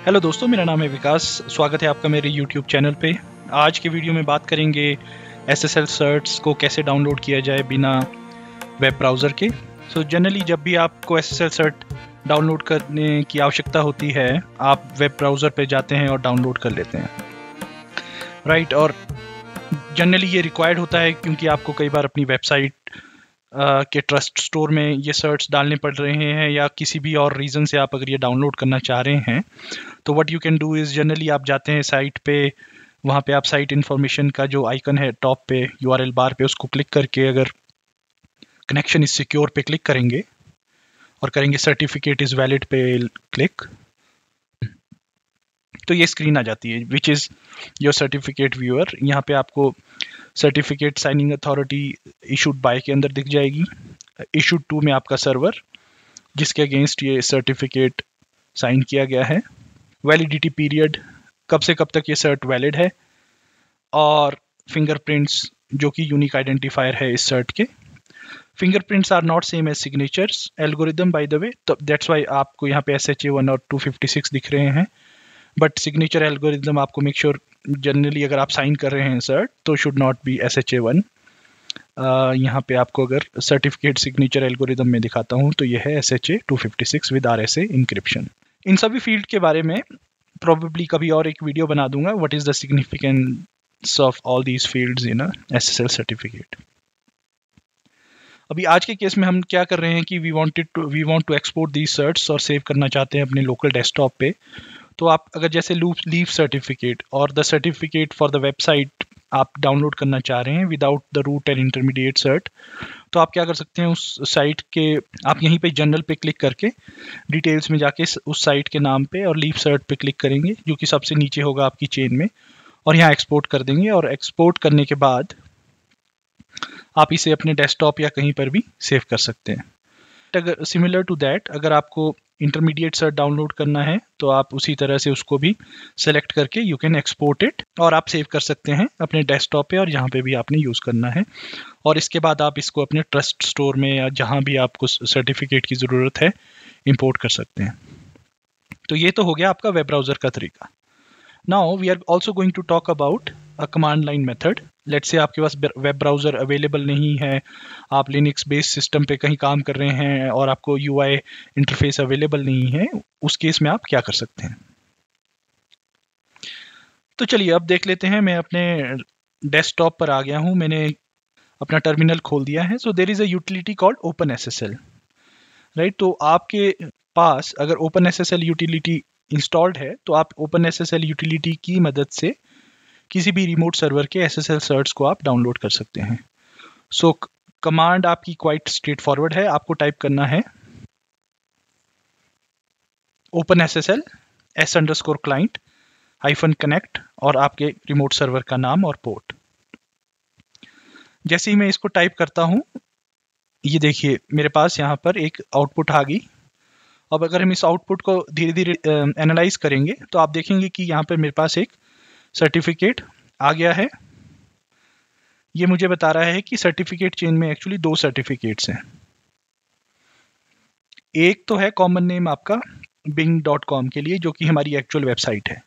Hello दोस्तों, मेरा नाम है विकास। स्वागत है आपका मेरे YouTube चैनल पे। आज के वीडियो में बात करेंगे SSL सर्ट्स को कैसे डाउनलोड किया जाए बिना वेब ब्राउज़र के। जनरली जब भी आपको SSL सर्ट डाउनलोड करने की आवश्यकता होती है, आप वेब ब्राउज़र पे जाते हैं और डाउनलोड कर लेते हैं, राइट। और जनरली ये रिक्वायर्ड होता है क्योंकि आपको कई बार अपनी वेबसाइट के ट्रस्ट स्टोर में ये सर्ट्स डालने पड़ रहे हैं, या किसी भी और रीज़न से आप अगर ये डाउनलोड करना चाह रहे हैं तो what you can do is, generally आप जाते हैं साइट पे, वहाँ पे आप साइट इन्फॉर्मेशन का जो आइकन है टॉप पे URL बार पे, उसको क्लिक करके अगर कनेक्शन इज सिक्योर पे क्लिक करेंगे और करेंगे सर्टिफिकेट इज़ वैलिड पे क्लिक, तो ये स्क्रीन आ जाती है which is your certificate viewer. यहाँ पे आपको certificate signing authority issued by के अंदर दिख जाएगी। इशूड टू में आपका सर्वर जिसके अगेंस्ट ये सर्टिफिकेट साइन किया गया है, वैलिडिटी पीरियड कब से कब तक ये सर्ट वैलिड है, और फिंगरप्रिंट्स जो कि यूनिक आइडेंटिफायर है इस सर्ट के। Fingerprints are not same as signatures algorithm by the way, तो दैट्स वाई आपको यहाँ पे SHA-1 और 256 दिख रहे हैं। बट सिग्नेचर एल्गोरिदम आपको मेक श्योर जनरली अगर आप साइन कर रहे हैं सर्ट तो शुड नॉट बी SHA-1। यहाँ पे आपको अगर सर्टिफिकेट सिग्नेचर एल्गोरिदम में दिखाता हूँ तो यह है SHA-256 विद RSA इंक्रिप्शन। इन सभी फील्ड के बारे में probably कभी और एक वीडियो बना दूंगा, what is the significance of all these fields in SSL certificate. अभी आज के केस में हम क्या कर रहे हैं कि we want to export these certs और सेव करना चाहते हैं अपने लोकल डेस्कटॉप पे। तो आप अगर जैसे लीव सर्टिफिकेट और the certificate for the website आप डाउनलोड करना चाह रहे हैं without the root and intermediate cert, तो आप क्या कर सकते हैं, उस साइट के आप यहीं पे जनरल पे क्लिक करके डिटेल्स में जाके उस साइट के नाम पे और लीव सर्ट पे क्लिक करेंगे जो कि सबसे नीचे होगा आपकी चेन में, और यहाँ एक्सपोर्ट कर देंगे। और एक्सपोर्ट करने के बाद आप इसे अपने डेस्कटॉप या कहीं पर भी सेव कर सकते हैं। अगर सिमिलर टू दैट अगर आपको इंटरमीडिएट सर्ट डाउनलोड करना है तो आप उसी तरह से उसको भी सेलेक्ट करके यू कैन एक्सपोर्ट इट और आप सेव कर सकते हैं अपने डेस्कटॉप पे और जहाँ पे भी आपने यूज़ करना है। और इसके बाद आप इसको अपने ट्रस्ट स्टोर में या जहाँ भी आपको सर्टिफिकेट की ज़रूरत है इंपोर्ट कर सकते हैं। तो ये तो हो गया आपका वेब ब्राउज़र का तरीका। Now we are also going to talk about a command line method. Let's say आपके पास वेब ब्राउज़र अवेलेबल नहीं है, आप लिनक्स बेस्ड सिस्टम पे कहीं काम कर रहे हैं और आपको UI इंटरफेस अवेलेबल नहीं है, उस केस में आप क्या कर सकते हैं। तो चलिए अब देख लेते हैं। मैं अपने डेस्कटॉप पर आ गया हूँ, मैंने अपना टर्मिनल खोल दिया है। So there is a utility called OpenSSL, right. तो आपके पास अगर OpenSSL यूटिलिटी इंस्टॉल्ड है तो आप OpenSSL यूटिलिटी की मदद से किसी भी रिमोट सर्वर के SSL सर्ट्स को आप डाउनलोड कर सकते हैं। सो कमांड आपकी क्वाइट स्ट्रेट फॉरवर्ड है, आपको टाइप करना है OpenSSL s_client -connect और आपके रिमोट सर्वर का नाम और पोर्ट। जैसे ही मैं इसको टाइप करता हूं, ये देखिए मेरे पास यहाँ पर एक आउटपुट आ गई। अब अगर हम इस आउटपुट को धीरे धीरे एनालाइज करेंगे तो आप देखेंगे कि यहाँ पर मेरे पास एक सर्टिफिकेट आ गया है। ये मुझे बता रहा है कि सर्टिफिकेट चेन में एक्चुअली 2 सर्टिफिकेट्स हैं। एक तो है कॉमन नेम आपका bing.com के लिए जो कि हमारी एक्चुअल वेबसाइट है,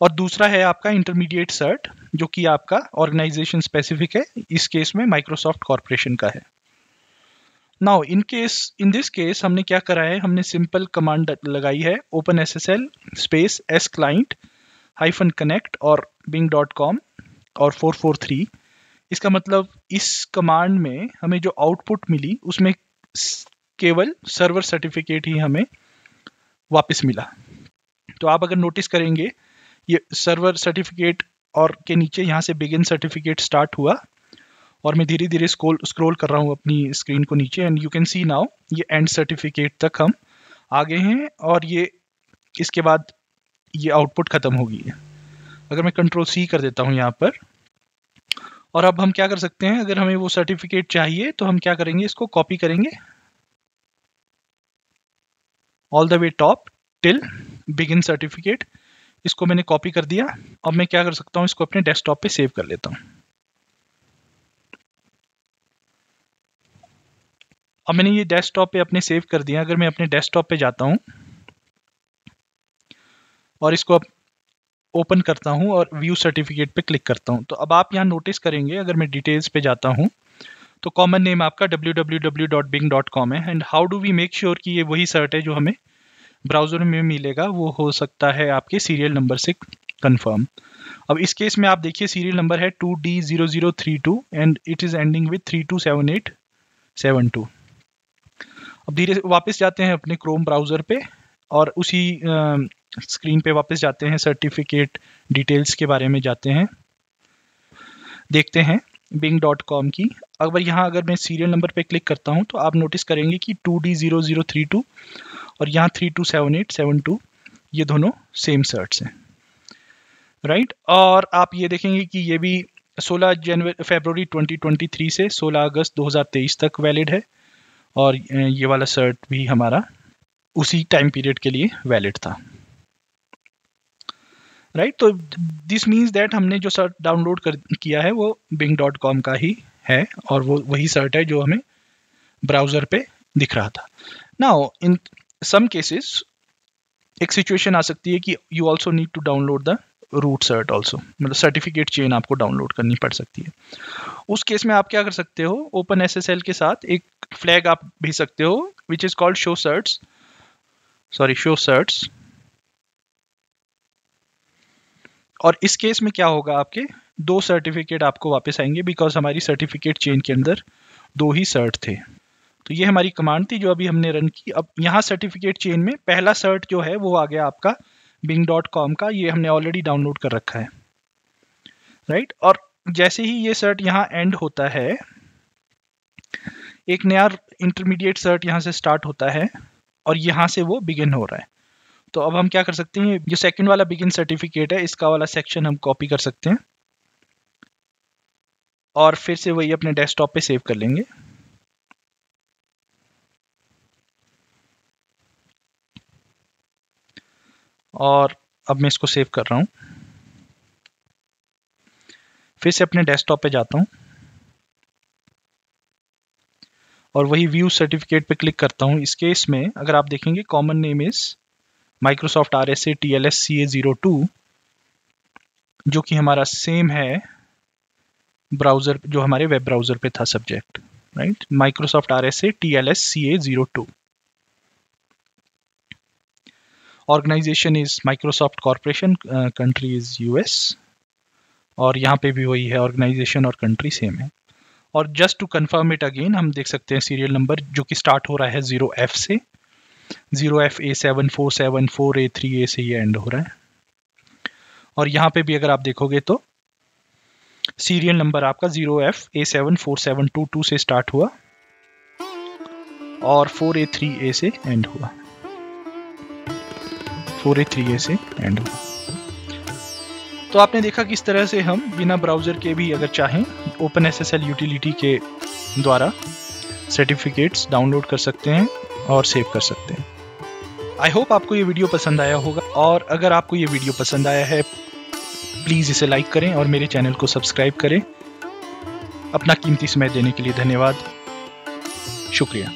और दूसरा है आपका इंटरमीडिएट सर्ट जो कि आपका ऑर्गेनाइजेशन स्पेसिफिक है, इस केस में माइक्रोसॉफ्ट कॉर्पोरेशन का है। नाउ इन दिस केस हमने क्या करा है, हमने सिंपल कमांड लगाई है OpenSSL स्पेस s_client -connect और bing.com और 443। इसका मतलब इस कमांड में हमें जो आउटपुट मिली उसमें केवल सर्वर सर्टिफिकेट ही हमें वापस मिला। तो आप अगर नोटिस करेंगे ये सर्वर सर्टिफिकेट और के नीचे यहाँ से बिगिन सर्टिफिकेट स्टार्ट हुआ और मैं धीरे धीरे स्क्रॉल कर रहा हूँ अपनी स्क्रीन को नीचे, and you can see now ये एंड सर्टिफिकेट तक हम आ गए हैं और ये इसके बाद ये आउटपुट खत्म हो गई है। अगर मैं Ctrl+C कर देता हूँ यहाँ पर, और अब हम क्या कर सकते हैं, अगर हमें वो सर्टिफिकेट चाहिए तो हम क्या करेंगे, इसको कॉपी करेंगे all the way top till begin certificate. इसको मैंने कॉपी कर दिया। अब मैं क्या कर सकता हूँ, इसको अपने डेस्कटॉप पे सेव कर लेता हूँ। अब मैंने ये डेस्कटॉप पे अपने सेव कर दिया। अगर मैं अपने डेस्कटॉप पे जाता हूँ और इसको ओपन करता हूं और व्यू सर्टिफिकेट पे क्लिक करता हूं। तो अब आप यहाँ नोटिस करेंगे, अगर मैं डिटेल्स पे जाता हूं तो कॉमन नेम आपका www.bing.com है। And how do we make sure कि ये वही सर्ट है जो हमें ब्राउजर में मिलेगा? वो हो सकता है आपके सीरियल नंबर से कंफर्म। अब इस केस में आप देखिए सीरियल नंबर है 2D0032 and it is ending with 327872। अब धीरे से वापस जाते हैं अपने क्रोम ब्राउजर पे और उसी स्क्रीन पे वापस जाते हैं, सर्टिफिकेट डिटेल्स के बारे में जाते हैं, देखते हैं bing.com की। अगर मैं सीरियल नंबर पे क्लिक करता हूं तो आप नोटिस करेंगे कि 2D0032 और यहाँ 327872 ये दोनों सेम सर्ट्स हैं, राइट। और आप ये देखेंगे कि ये भी 16 फरवरी 2023 से 16 अगस्त 2023 तक वैलिड है और ये वाला सर्ट भी हमारा उसी टाइम पीरियड के लिए वैलिड था, राइट। तो दिस मीन्स दैट हमने जो सर्ट डाउनलोड किया है वो bing.com का ही है और वो वही सर्ट है जो हमें ब्राउजर पे दिख रहा था। नाउ इन सम केसेस एक सिचुएशन आ सकती है कि you also need to download the root cert also, मतलब सर्टिफिकेट चेन आपको डाउनलोड करनी पड़ सकती है। उस केस में आप क्या कर सकते हो, ओपन SSL के साथ एक फ्लैग आप भेज सकते हो which is called show certs. और इस केस में क्या होगा, आपके 2 सर्टिफिकेट आपको वापस आएंगे बिकॉज हमारी सर्टिफिकेट चेन के अंदर 2 ही सर्ट थे। तो ये हमारी कमांड थी जो अभी हमने रन की। अब यहाँ सर्टिफिकेट चेन में पहला सर्ट जो है वो आ गया आपका bing.com का, ये हमने ऑलरेडी डाउनलोड कर रखा है, राइट। और जैसे ही ये सर्ट यहाँ एंड होता है एक नया इंटरमीडिएट सर्ट यहाँ से स्टार्ट होता है और यहाँ से वो बिगिन हो रहा है। तो अब हम क्या कर सकते हैं, जो सेकंड वाला बिगिन सर्टिफिकेट है इसका वाला सेक्शन हम कॉपी कर सकते हैं और फिर से वही अपने डेस्कटॉप पे सेव कर लेंगे। और अब मैं इसको सेव कर रहा हूं, फिर से अपने डेस्कटॉप पे जाता हूं और वही व्यू सर्टिफिकेट पे क्लिक करता हूं। इस केस में अगर आप देखेंगे common name is Microsoft RSA TLS CA02 जो कि हमारा सेम है ब्राउजर, जो हमारे वेब ब्राउजर पे था subject, right. Microsoft RSA TLS CA02। Organization is Microsoft corporation, country is US और यहाँ पे भी वही है, ऑर्गेनाइजेशन और कंट्री सेम है। और just to confirm it again हम देख सकते हैं सीरियल नंबर जो कि स्टार्ट हो रहा है 0F से, 0F A7474A3A से ये एंड हो रहा है। और यहाँ पे भी अगर आप देखोगे तो सीरियल नंबर आपका 0F A7472 से स्टार्ट हुआ और 4A3A से एंड हुआ, 4A3A से एंड हुआ। तो आपने देखा किस तरह से हम बिना ब्राउजर के भी अगर चाहें ओपन SSL यूटिलिटी के द्वारा सर्टिफिकेट्स डाउनलोड कर सकते हैं और सेव कर सकते हैं। आई होप आपको ये वीडियो पसंद आया होगा और अगर आपको ये वीडियो पसंद आया है प्लीज़ इसे लाइक करें और मेरे चैनल को सब्सक्राइब करें। अपना कीमती समय देने के लिए धन्यवाद, शुक्रिया।